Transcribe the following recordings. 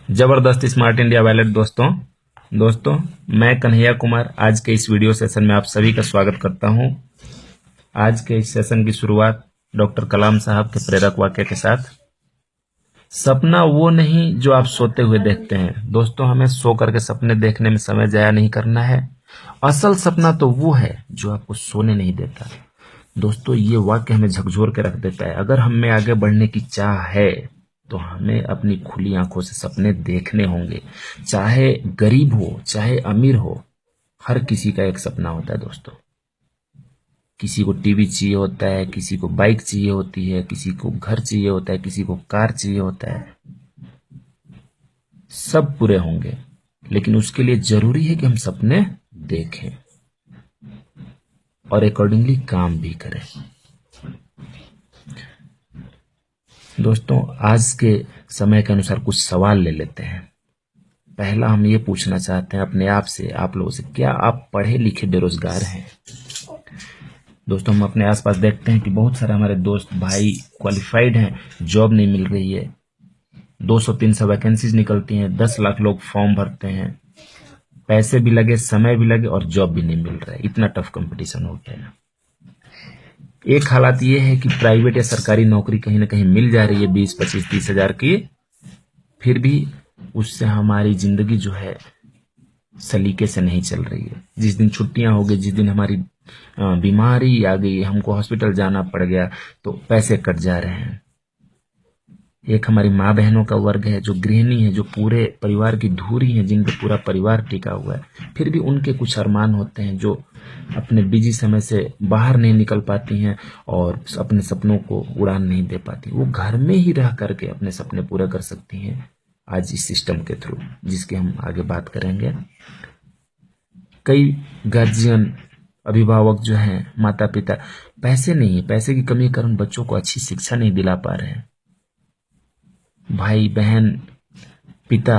जबरदस्त smart India wallet दोस्तों मैं कन्हैया कुमार आज के इस वीडियो सेशन में आप सभी का स्वागत करता हूं। आज के इस सेशन की शुरुआत डॉक्टर कलाम साहब के प्रेरक वाक्य के साथ। सपना वो नहीं जो आप सोते हुए देखते हैं। दोस्तों, हमें सो करके सपने देखने में समय जाया नहीं करना है। असल सपना तो वो है जो आपको सोने नहीं देता। दोस्तों, ये वाक्य हमें झकझोर के रख देता है। अगर हम में आगे बढ़ने की चाह है तो हमें अपनी खुली आंखों से सपने देखने होंगे। चाहे गरीब हो चाहे अमीर हो, हर किसी का एक सपना होता है दोस्तों। किसी को टीवी चाहिए होता है, किसी को बाइक चाहिए होती है, किसी को घर चाहिए होता है, किसी को कार चाहिए होता है। सब पूरे होंगे, लेकिन उसके लिए जरूरी है कि हम सपने देखें और अकॉर्डिंगली काम भी करें। दोस्तों, आज के समय के अनुसार कुछ सवाल ले लेते हैं। पहला हम ये पूछना चाहते हैं अपने आप से, आप लोगों से, क्या आप पढ़े लिखे बेरोजगार हैं? दोस्तों, हम अपने आसपास देखते हैं कि बहुत सारे हमारे दोस्त भाई क्वालिफाइड हैं, जॉब नहीं मिल रही है। 200-300 वैकेंसीज निकलती हैं, 10 लाख लोग फॉर्म भरते हैं, पैसे भी लगे, समय भी लगे और जॉब भी नहीं मिल रहा है। इतना टफ कंपटीशन हो गया है। एक हालात ये है कि प्राइवेट या सरकारी नौकरी कहीं ना कहीं मिल जा रही है 20, 25, 30 हजार की, फिर भी उससे हमारी जिंदगी जो है सलीके से नहीं चल रही है। जिस दिन छुट्टियां हो गई, जिस दिन हमारी बीमारी आ गई, हमको हॉस्पिटल जाना पड़ गया, तो पैसे कट जा रहे हैं। एक हमारी माँ बहनों का वर्ग है जो गृहिणी है, जो पूरे परिवार की धुरी है, जिन पे पूरा परिवार टिका हुआ है, फिर भी उनके कुछ अरमान होते हैं जो अपने बिजी समय से बाहर नहीं निकल पाती हैं और अपने सपनों को उड़ान नहीं दे पाती। वो घर में ही रह करके अपने सपने पूरे कर सकती हैं आज इस सिस्टम के थ्रू, जिसकी हम आगे बात करेंगे। कई गार्जियन, अभिभावक जो हैं, माता पिता, पैसे नहीं है, पैसे की कमी के कारण बच्चों को अच्छी शिक्षा नहीं दिला पा रहे हैं। भाई बहन, पिता,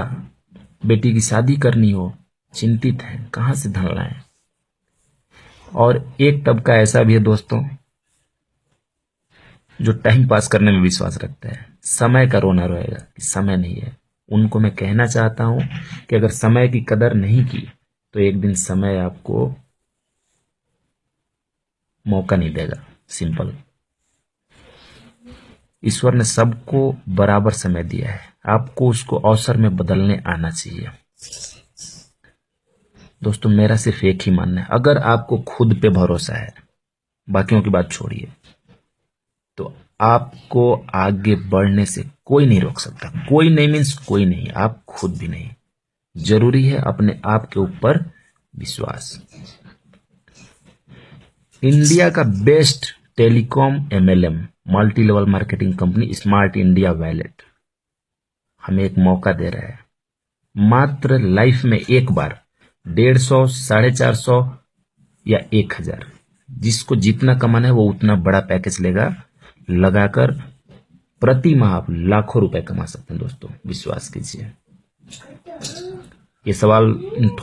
बेटी की शादी करनी हो, चिंतित है कहां से धन लाएं। और एक तबका ऐसा भी है दोस्तों जो टाइम पास करने में विश्वास रखता है। समय का रोना रोएगा कि समय नहीं है। उनको मैं कहना चाहता हूं कि अगर समय की कदर नहीं की तो एक दिन समय आपको मौका नहीं देगा। सिंपल। ईश्वर ने सबको बराबर समय दिया है, आपको उसको अवसर में बदलने आना चाहिए। दोस्तों, मेरा सिर्फ एक ही मानना है, अगर आपको खुद पे भरोसा है, बाकियों की बात छोड़िए, तो आपको आगे बढ़ने से कोई नहीं रोक सकता। कोई नहीं मीन्स कोई नहीं, आप खुद भी नहीं। जरूरी है अपने आप के ऊपर विश्वास। इंडिया का best telecom MLM multi level marketing company smart India wallet हमें एक मौका दे रहा है। मात्र लाइफ में एक बार 150, 450 या 1000, जिसको जितना कमाना है वो उतना बड़ा पैकेज लेगा, लगाकर प्रति माह आप लाखों रुपए कमा सकते हैं। दोस्तों, विश्वास कीजिए। ये सवाल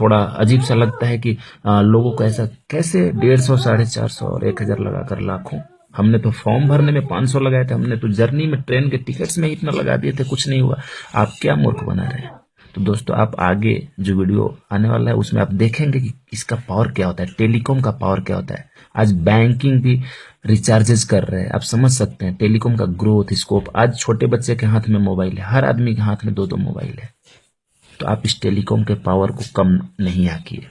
थोड़ा अजीब सा लगता है कि लोगों को ऐसा कैसे 150, 450 और 1000 लगाकर लाखों। हमने तो फॉर्म भरने में 500 लगाए थे, हमने तो जर्नी में ट्रेन के टिकट्स में इतना लगा दिए थे, कुछ नहीं हुआ। आप क्या मूर्ख बना रहे हैं? तो दोस्तों, आप आगे जो वीडियो आने वाला है उसमें आप देखेंगे कि इसका पावर क्या होता है, टेलीकॉम का पावर क्या होता है। आज बैंकिंग भी रिचार्जेस कर रहे हैं, आप समझ सकते हैं टेलीकॉम का ग्रोथ स्कोप। आज छोटे बच्चे के हाथ में मोबाइल है, हर आदमी के हाथ में 2-2 मोबाइल है। तो आप इस टेलीकॉम के पावर को कम नहीं आंकिए।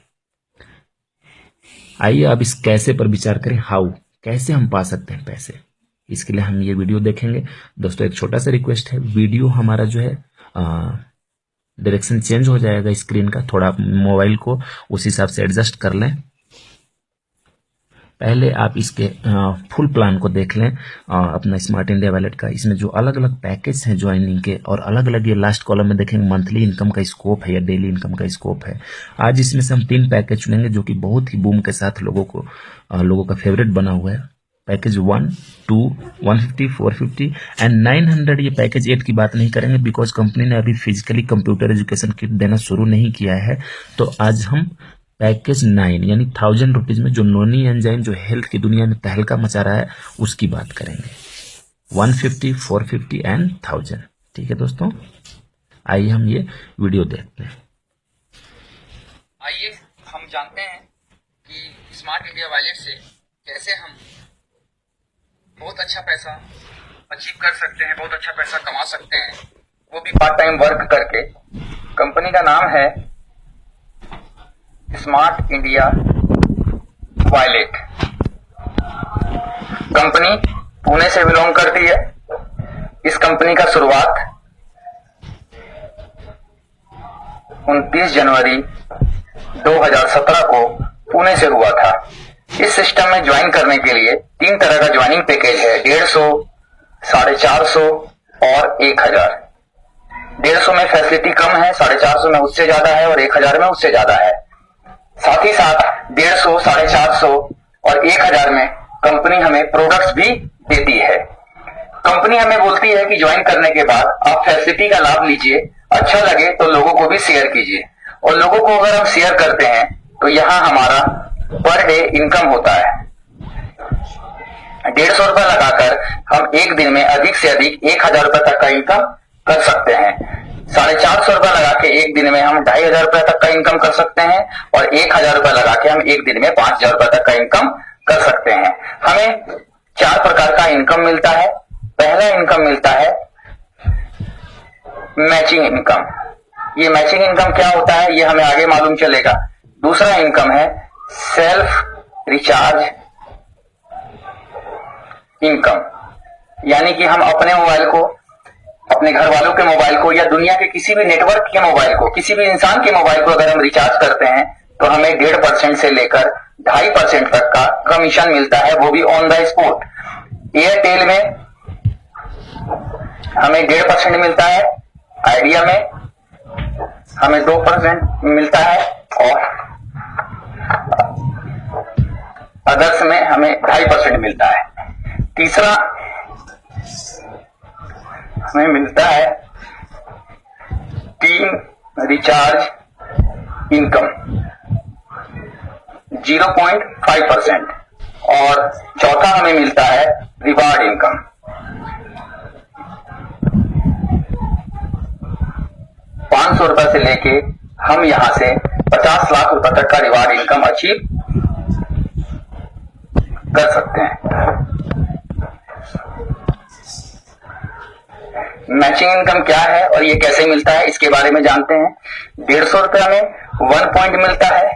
आइए अब इस कैसे पर विचार करें। हाउ, कैसे हम पा सकते हैं पैसे, इसके लिए हम ये वीडियो देखेंगे। दोस्तों, एक छोटा सा रिक्वेस्ट है, वीडियो हमारा जो है डायरेक्शन चेंज हो जाएगा स्क्रीन का, थोड़ा आप मोबाइल को उस हिसाब से एडजस्ट कर लें। पहले आप इसके फुल प्लान को देख लें अपना स्मार्ट इंडिया वैलेट का। इसमें जो अलग अलग पैकेज हैं ज्वाइनिंग के, और अलग अलग ये लास्ट कॉलम में देखेंगे मंथली इनकम का स्कोप है या डेली इनकम का स्कोप है। आज इसमें से हम 3 पैकेज चुनेंगे जो कि बहुत ही बूम के साथ लोगों का फेवरेट बना हुआ है। Package 1, 2, 150, 450 and 900। ये पैकेज 8 की बात नहीं करेंगे बिकॉज कंपनी ने अभी फिजिकली कंप्यूटर एजुकेशन किट देना शुरू नहीं किया है। तो आज हम पैकेज 9 यानी 1000 रुपीज में जो नोनी एंजाइम जो हेल्थ की दुनिया में तहलका मचा रहा है उसकी बात करेंगे। 150, 450 एंड 1000। ठीक है दोस्तों, आइए हम ये वीडियो देखते हैं। आइए हम जानते हैं कि स्मार्ट इंडिया वॉलेट से कैसे हम बहुत अच्छा पैसा अचीव कर सकते हैं, बहुत अच्छा पैसा कमा सकते हैं, वो भी पार्ट टाइम वर्क करके। कंपनी का नाम है smart India wallet. Company Pune से बिलोंग करती है। इस कंपनी का शुरुआत 29 जनवरी 2017 को पुणे से हुआ था। इस सिस्टम में ज्वाइन करने के लिए 3 तरह का ज्वाइनिंग पैकेज है: 150, 450 और 1000। 150 में फैसिलिटी कम है, 450 में उससे ज्यादा है और 1000 में उससे ज्यादा है। साथ ही साथ 150, 450 और 1000 में कंपनी हमें प्रोडक्ट्स भी देती है। कंपनी हमें बोलती है कि ज्वाइन करने के बाद आप फैसिलिटी का लाभ लीजिए, अच्छा लगे तो लोगों को भी शेयर कीजिए। और लोगों को अगर हम शेयर करते हैं तो यहाँ हमारा पर डे इनकम होता है। 150 रुपए लगाकर हम एक दिन में अधिक से अधिक 1000 रुपए तक का इनकम कर सकते हैं। 450 रुपए लगा के एक दिन में हम 2500 रुपए तक का इनकम कर सकते हैं और 1000 रुपए लगा के हम एक दिन में 5000 रुपए तक का इनकम कर सकते हैं। हमें 4 प्रकार का इनकम मिलता है। पहला इनकम मिलता है मैचिंग इनकम। ये मैचिंग इनकम क्या होता है ये हमें आगे मालूम चलेगा। दूसरा इनकम है सेल्फ रिचार्ज इनकम, यानी कि हम अपने मोबाइल को, अपने घर वालों के मोबाइल को या दुनिया के किसी भी नेटवर्क के मोबाइल को, किसी भी इंसान के मोबाइल को अगर हम रिचार्ज करते हैं तो हमें 1.5% से लेकर 2.5% तक का कमीशन मिलता है, वो भी ऑन द स्पॉट। एयरटेल में हमें 1.5% मिलता है, आइडिया में हमें 2% मिलता है और अदर्स में हमें 2.5% मिलता है। तीसरा हमें मिलता है टीम रिचार्ज इनकम 0.5% और चौथा हमें मिलता है रिवार्ड इनकम। 500 रुपए से लेके हम यहां से 50 लाख रुपए तक का रिवार्ड इनकम अचीव कर सकते हैं। मैचिंग इनकम क्या है और ये कैसे मिलता है इसके बारे में जानते हैं। 150 रुपया में 1 पॉइंट मिलता है,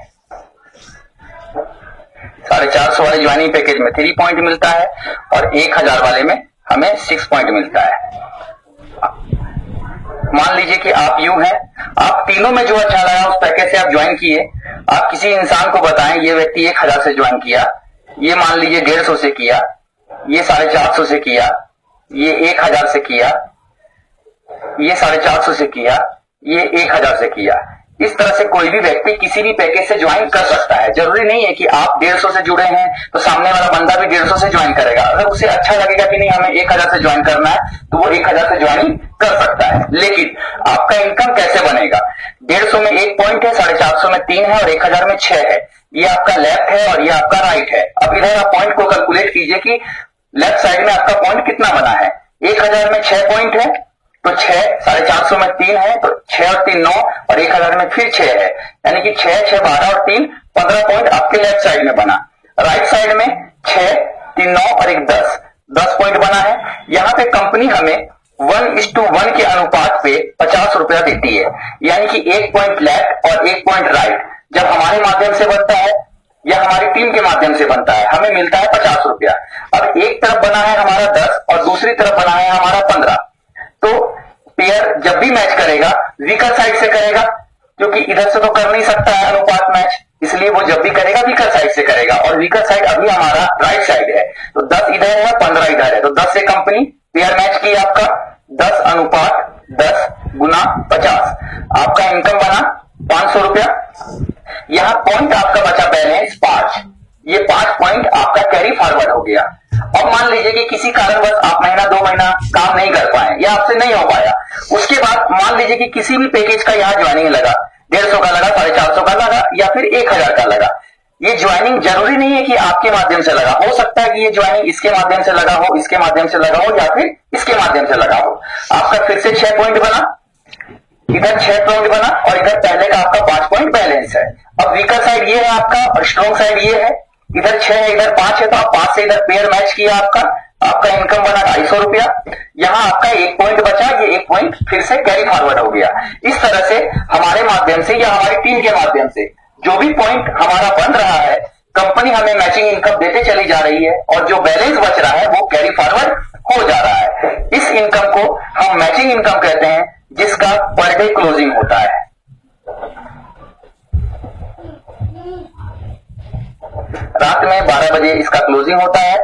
450 वाले ज्वाइनिंग पैकेज में 3 पॉइंट मिलता है और 1000 वाले में हमें 6 पॉइंट मिलता है। मान लीजिए कि आप यूं हैं, आप तीनों में जो अच्छा लगा उस पैकेज से आप ज्वाइन किए। आप किसी इंसान को बताएं ये व्यक्ति 1000 से ज्वाइन किया, ये मान लीजिए 150 से किया, ये 450 से किया, ये 1000 से किया, ये 450 से किया, ये 1000 से किया। इस तरह से कोई भी व्यक्ति किसी भी पैकेज से ज्वाइन कर सकता है। जरूरी नहीं है कि आप 150 से जुड़े हैं तो सामने वाला बंदा भी 150 से ज्वाइन करेगा। अगर उसे अच्छा लगेगा कि नहीं हमें 1000 से ज्वाइन करना है तो वो 1000 से ज्वाइन कर सकता है। लेकिन आपका इनकम कैसे बनेगा? 150 में 1 पॉइंट है, 450 में 3 है और 1000 में 6 है। ये आपका लेफ्ट है और ये आपका राइट है। अब इधर आप पॉइंट को कैलकुलेट कीजिए कि लेफ्ट साइड में आपका पॉइंट कितना बना है। 1000 में 6 पॉइंट है तो 6, 450 में 3 है तो 6 और 3 9 और 1000 में फिर 6 है, यानी कि 6 6 12 और 3 15 पॉइंट आपके लेफ्ट साइड में बना। राइट साइड में 6 3 9 और 1 10 पॉइंट बना है। यहाँ पे कंपनी हमें 1:1 के अनुपात पे 50 रुपया देती है, यानी कि 1 पॉइंट लेफ्ट और 1 पॉइंट राइट जब हमारे माध्यम से बनता है या हमारी टीम के माध्यम से बनता है हमें मिलता है 50 रुपया। अब एक तरफ बना है हमारा 10 और दूसरी तरफ बना है हमारा 15, तो पेयर जब भी मैच करेगा वीकर साइड से करेगा, क्योंकि इधर से तो कर नहीं सकता है अनुपात मैच, इसलिए वो जब भी करेगा वीकर साइड से करेगा और वीकर साइड अभी हमारा राइट साइड है। तो 10 इधर है 15 इधर है, तो 10 से कंपनी पेयर मैच की आपका 10 अनुपात 10 गुना 50, आपका इनकम बना 500 रुपया। यहाँ पॉइंट आपका बचा बैलेंस 5, ये 5 पॉइंट आपका कैरी फॉरवर्ड हो गया। अब मान लीजिए कि किसी कारणवश आप महीना 2 महीना काम नहीं कर पाए या आपसे नहीं हो पाया, उसके बाद मान लीजिए कि किसी भी पैकेज का यहाँ ज्वाइनिंग लगा, 150 का लगा, 450 का लगा या फिर 1000 का लगा। ये ज्वाइनिंग जरूरी नहीं है कि आपके माध्यम से लगा, हो सकता है कि ये ज्वाइनिंग इसके माध्यम से लगा हो, इसके माध्यम से लगा हो या फिर इसके माध्यम से लगा हो। आपका फिर से 6 पॉइंट बना, इधर 6 पॉइंट बना और इधर पहले का आपका 5 पॉइंट बैलेंस है। अब वीकर साइड ये है आपका और स्ट्रॉन्ग साइड ये है। इधर 6 है इधर 5 है, तो आप 5 से इधर पेयर मैच किया, आपका इनकम बना 250 रुपया। यहाँ आपका 1 पॉइंट बचा, ये 1 पॉइंट फिर से कैरी फॉरवर्ड हो गया। इस तरह से हमारे माध्यम से या हमारी टीम के माध्यम से जो भी पॉइंट हमारा बन रहा है, कंपनी हमें मैचिंग इनकम देते चली जा रही है और जो बैलेंस बच रहा है वो कैरी फॉरवर्ड हो जा रहा है। इस इनकम को हम मैचिंग इनकम कहते हैं, जिसका पर डे क्लोजिंग होता है। रात में 12 बजे इसका क्लोजिंग होता है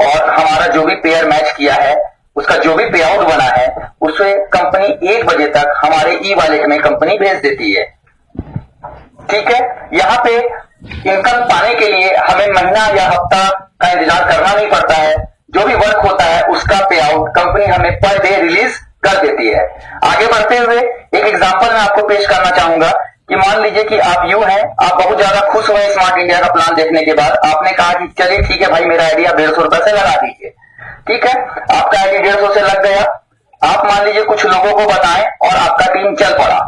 और हमारा जो भी पेयर मैच किया है उसका जो भी पे आउट बना है उसे कंपनी 1 बजे तक हमारे ई वॉलेट में कंपनी भेज देती है। ठीक है, यहाँ पे इनकम पाने के लिए हमें महीना या हफ्ता का इंतजार करना नहीं पड़ता है। जो भी वर्क होता है उसका पे आउट कंपनी हमें पर डे रिलीज कर देती है। आगे बढ़ते हुए एक एग्जांपल मैं आपको पेश करना चाहूंगा कि मान लीजिए कि आप यूं हैं, आप बहुत ज्यादा खुश हुए स्मार्ट इंडिया का प्लान देखने के बाद। आपने कहा कि चलिए ठीक है भाई, मेरा आइडिया 150 रुपए से लगा दीजिए। ठीक है, आपका आइडिया 150 से लग गया। आप मान लीजिए कुछ लोगों को बताएं और आपका टीम चल पड़ा।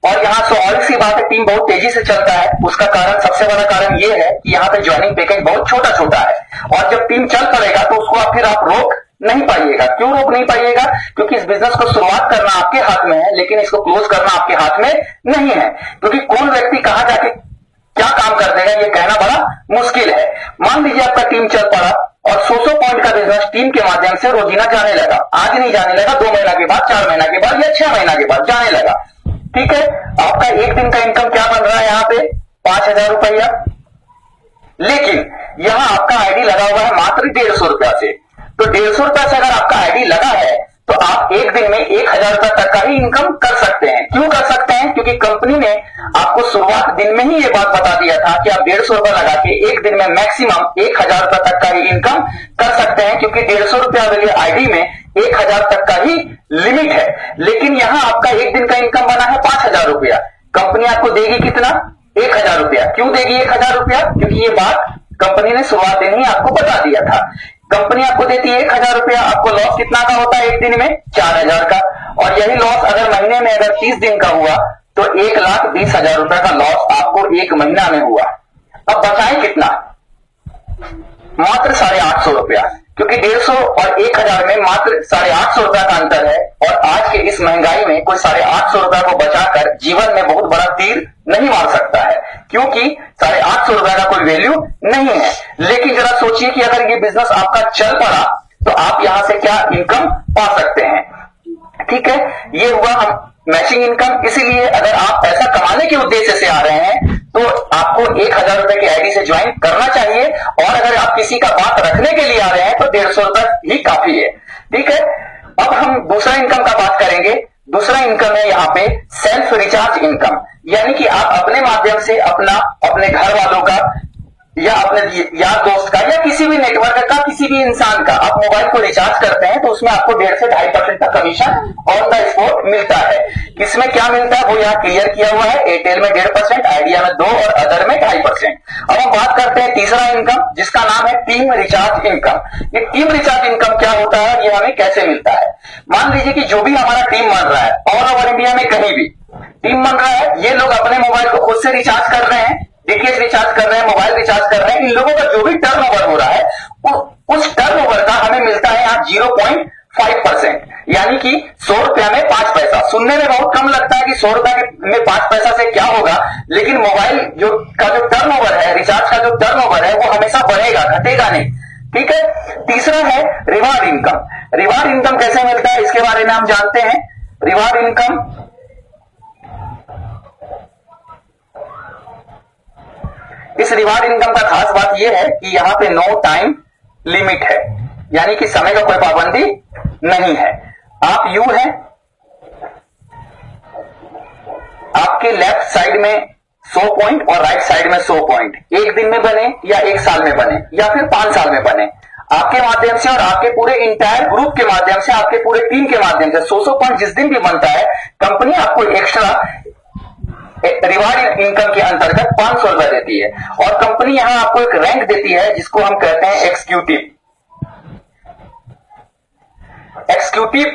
और यहाँ स्वाभाविक सी बात है, टीम बहुत तेजी से चलता है। उसका कारण, सबसे बड़ा कारण ये है कि यहाँ पे ज्वाइनिंग पैकेज बहुत छोटा छोटा है और जब टीम चल पड़ेगा तो उसको फिर आप रोक नहीं पाइएगा। क्यों रोक नहीं पाइएगा? क्योंकि इस बिजनेस को शुरुआत करना आपके हाथ में है, लेकिन इसको क्लोज करना आपके हाथ में नहीं है। क्योंकि कौन व्यक्ति कहां जाके क्या काम कर देगा ये कहना बड़ा मुश्किल है। मान लीजिए आपका टीम चल पड़ा और 100 पॉइंट का बिजनेस टीम के माध्यम से रोजीना जाने लगा। आज नहीं जाने लगा, 2 महीना के बाद, 4 महीना के बाद या 6 महीना के बाद जाने लगा। ठीक है, आपका एक दिन का इनकम क्या बन रहा है यहाँ पे? 5000 रुपया। लेकिन यहाँ आपका आईडी लगा हुआ है मात्र 150 रुपया से। तो 150 रुपया से अगर आपका आईडी लगा है तो आप एक दिन में 1000 रुपया तक का ही इनकम कर सकते हैं। क्यों कर सकते हैं? क्योंकि कंपनी ने आपको शुरुआत दिन में ही ये बात बता दिया था कि आप 150 रुपया लगा के एक दिन में मैक्सिमम 1000 रुपया तक का ही इनकम कर सकते हैं, क्योंकि 150 रुपया वाली आईडी में 1000 तक का ही लिमिट है। लेकिन यहां आपका एक दिन का इनकम बना है 5000 रुपया। कंपनी आपको देगी कितना? 1000 रुपया। क्यों देगी 1000 रुपया? क्योंकि ये बात कंपनी ने शुरुआत दिन ही आपको बता दिया था। कंपनी आपको देती है 1000 रुपया, आपको लॉस कितना का होता है एक दिन में? 4000 का। और यही लॉस अगर महीने में अगर 30 दिन का हुआ तो 1,20,000 रुपया का लॉस आपको एक महीना में हुआ। अब बचाए कितना? मात्र 850 रुपया। क्योंकि 150 और 1000 में मात्र 850 रुपया का अंतर है और आज के इस महंगाई में कोई 850 रुपया को बचाकर जीवन में बहुत बड़ा तीर नहीं मार सकता है, क्योंकि 850 रुपया का कोई वैल्यू नहीं है। लेकिन जरा सोचिए कि अगर ये बिजनेस आपका चल पड़ा तो आप यहां से क्या इनकम पा सकते हैं। ठीक है, ये हुआ हम मैचिंग इनकम। इसीलिए अगर आप पैसा कमाने के उद्देश्य से आ रहे हैं तो आपको 1000 रुपए की आईडी से ज्वाइन करना चाहिए, और अगर आप किसी का बात रखने के लिए आ रहे हैं तो 150 रुपए ही काफी है। ठीक है, अब हम दूसरा इनकम का बात करेंगे। दूसरा इनकम है यहाँ पे सेल्फ रिचार्ज इनकम, यानी कि आप अपने माध्यम से अपने घर वालों का या अपने यार दोस्त का या किसी भी नेटवर्क का, किसी भी इंसान का आप मोबाइल को रिचार्ज करते हैं तो उसमें आपको 1.5 से 2.5% का कमीशन ऑन द स्पॉट मिलता है। इसमें क्या मिलता है वो यहाँ क्लियर किया हुआ है। एयरटेल में 1.5%, आइडिया में 2% और अदर में 2.5%। अब हम बात करते हैं तीसरा इनकम, जिसका नाम है टीम रिचार्ज इनकम। ये टीम रिचार्ज इनकम क्या होता है, ये हमें कैसे मिलता है? मान लीजिए कि जो भी हमारा टीम बन रहा है ऑल ओवर इंडिया में, कहीं भी टीम बन रहा है, ये लोग अपने मोबाइल को खुद से रिचार्ज कर रहे हैं, डीटीएच रिचार्ज कर रहे हैं, मोबाइल रिचार्ज कर रहे हैं। इन लोगों का जो भी टर्नओवर हो रहा है उस टर्नओवर का हमें मिलता है यहाँ 0.5%, यानी कि 100 रुपया में 5 पैसा। सुनने में बहुत कम लगता है कि 100 रुपया में 5 पैसा से क्या होगा, लेकिन मोबाइल का जो टर्नओवर है, रिचार्ज का जो टर्नओवर है वो हमेशा बढ़ेगा, घटेगा नहीं। ठीक है, तीसरा है रिवार्ड इनकम। रिवार्ड इनकम कैसे मिलता है इसके बारे में हम जानते हैं। रिवार्ड इनकम इस रिवार्ड इनकम का खास बात यह है कि यहां पे नो टाइम लिमिट है, यानी कि समय का कोई पाबंदी नहीं है। आप यू हैं, आपके लेफ्ट साइड में 100 पॉइंट और राइट साइड में 100 पॉइंट एक दिन में बने या एक साल में बने या फिर 5 साल में बने, आपके माध्यम से और आपके पूरे इंटायर ग्रुप के माध्यम से, आपके पूरे टीम के माध्यम से 100 पॉइंट जिस दिन भी बनता है, कंपनी आपको एक्स्ट्रा रिवार्ड इनकम के अंतर्गत 500 रुपए देती है। और कंपनी यहां आपको एक रैंक देती है जिसको हम कहते हैं एग्जीक्यूटिव। एक्सिक्यूटिव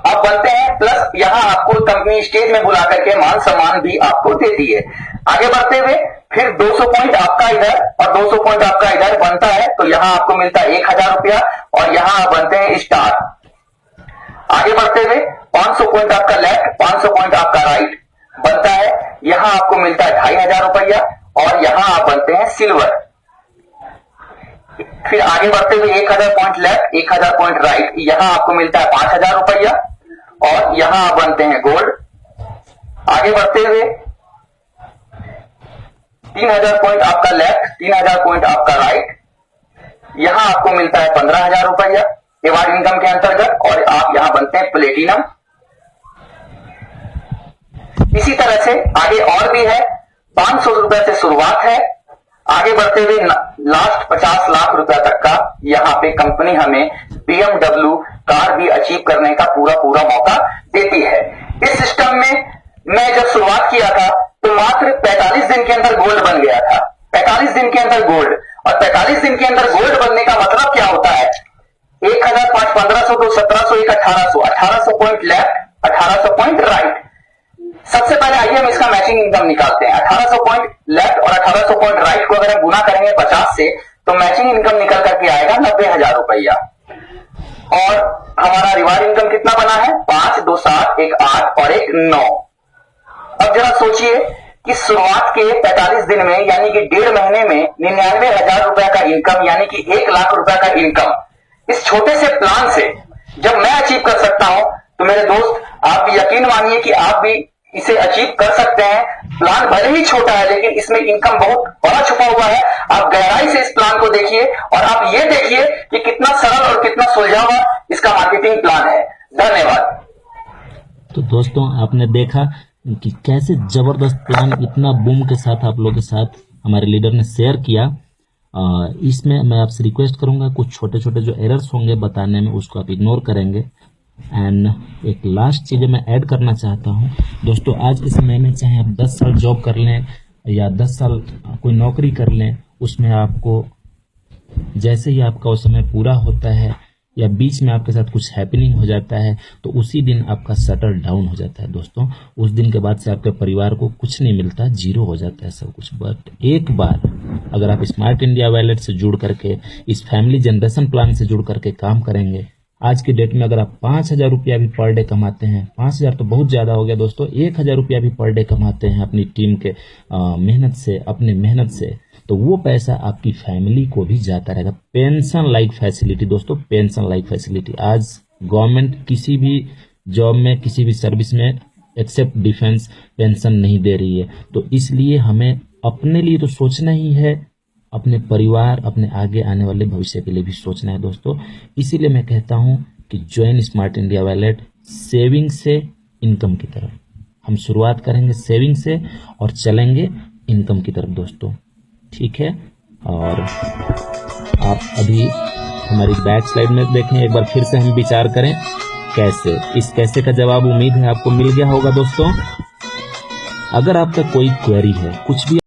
आप बनते हैं, प्लस यहाँ आपको कंपनी स्टेज में बुला करके मान सम्मान भी आपको देती है। आगे बढ़ते हुए फिर 200 पॉइंट आपका इधर और 200 पॉइंट आपका इधर बनता है, तो यहाँ आपको मिलता है 1000 रुपया और यहाँ आप बनते हैं स्टार। आगे बढ़ते हुए 500 पॉइंट आपका लेफ्ट, 500 पॉइंट आपका राइट बनता है, यहाँ आपको मिलता है 2500 रुपया और यहाँ आप बनते हैं सिल्वर। फिर आगे बढ़ते हुए 1000 पॉइंट लेफ्ट, 1000 पॉइंट राइट, यहां आपको मिलता है 5000 रुपया और यहां आप बनते हैं गोल्ड। आगे बढ़ते हुए 3000 पॉइंट आपका लेफ्ट, 3000 पॉइंट आपका राइट, यहां आपको मिलता है 15000 रुपया रिवार्ड इनकम के अंतर्गत और आप यहां बनते हैं प्लेटिनम। इसी तरह से आगे और भी है, 500 रुपए से शुरुआत है, आगे बढ़ते हुए लास्ट 50 लाख रुपया तक का यहाँ पे कंपनी हमें BMW कार भी अचीव करने का पूरा मौका देती है। इस सिस्टम में मैं जब शुरुआत किया था तो मात्र 45 दिन के अंदर गोल्ड बन गया था, 45 दिन के अंदर गोल्ड। और 45 दिन के अंदर गोल्ड बनने का मतलब क्या होता है, 1000 5 1500 2 1700 1 1800, 1800 पॉइंट लेफ्ट, 1800 पॉइंट राइट। सबसे पहले आइए हम इसका मैचिंग इनकम निकालते हैं। 1800 पॉइंट लेफ्ट और 1800 पॉइंट राइट को अगर हम गुना करेंगे 50 से तो मैचिंग इनकम निकल करके आएगा 90,000 रुपया। और हमारा रिवार्ड इनकम कितना बना है, 5 2 7 1 8 और 1 9। अब जरा सोचिए कि शुरुआत के 45 दिन में यानी कि 1.5 महीने में 99,000 रुपया का इनकम यानी कि 1 लाख रुपया का इनकम इस छोटे से प्लान से जब मैं अचीव कर सकता हूं तो मेरे दोस्त आप भी यकीन मानिए कि आप भी इसे अचीव कर सकते हैं। प्लान भले ही छोटा है लेकिन इसमें इनकम बहुत बड़ा छुपा हुआ है। आप गहराई से इस प्लान को देखिए और आप ये देखिए कि कितना सरल और कितना सुलझा हुआ इसका मार्केटिंग प्लान है। धन्यवाद। तो दोस्तों आपने देखा कि कैसे जबरदस्त प्लान इतना बूम के साथ आप लोगों के साथ हमारे लीडर ने शेयर किया। इसमें मैं आपसे रिक्वेस्ट करूंगा कुछ छोटे छोटे जो एरर्स होंगे बताने में उसको आप इग्नोर करेंगे। एंड एक लास्ट चीज मैं ऐड करना चाहता हूं दोस्तों, आज के समय में चाहे आप 10 साल जॉब कर लें या 10 साल कोई नौकरी कर लें, उसमें आपको जैसे ही आपका वो समय पूरा होता है या बीच में आपके साथ कुछ हैपनिंग हो जाता है तो उसी दिन आपका शटर डाउन हो जाता है दोस्तों। उस दिन के बाद से आपके परिवार को कुछ नहीं मिलता, जीरो हो जाता है सब कुछ। बट एक बार अगर आप स्मार्ट इंडिया वॉलेट से जुड़ करके इस फैमिली जनरेशन प्लान से जुड़ करके काम करेंगे, आज की डेट में अगर आप 5,000 रुपया भी पर डे कमाते हैं, 5,000 तो बहुत ज्यादा हो गया दोस्तों, 1,000 रुपया भी पर डे कमाते हैं अपनी टीम के मेहनत से, अपने मेहनत से, तो वो पैसा आपकी फैमिली को भी जाता रहेगा। पेंशन लाइक फैसिलिटी दोस्तों, पेंशन लाइक फैसिलिटी आज गवर्नमेंट किसी भी जॉब में किसी भी सर्विस में एक्सेप्ट डिफेंस पेंशन नहीं दे रही है। तो इसलिए हमें अपने लिए तो सोचना ही है, अपने परिवार, अपने आगे आने वाले भविष्य के लिए भी सोचना है दोस्तों। इसीलिए मैं कहता हूं कि join smart India wallet, saving से इनकम की तरफ। हम शुरुआत करेंगे सेविंग से और चलेंगे इनकम की तरफ दोस्तों, ठीक है। और आप अभी हमारी बैक स्लाइड में देखें, एक बार फिर से हम विचार करें कैसे। इस कैसे का जवाब उम्मीद है आपको मिल गया होगा दोस्तों। अगर आपका कोई क्वेरी है, कुछ भी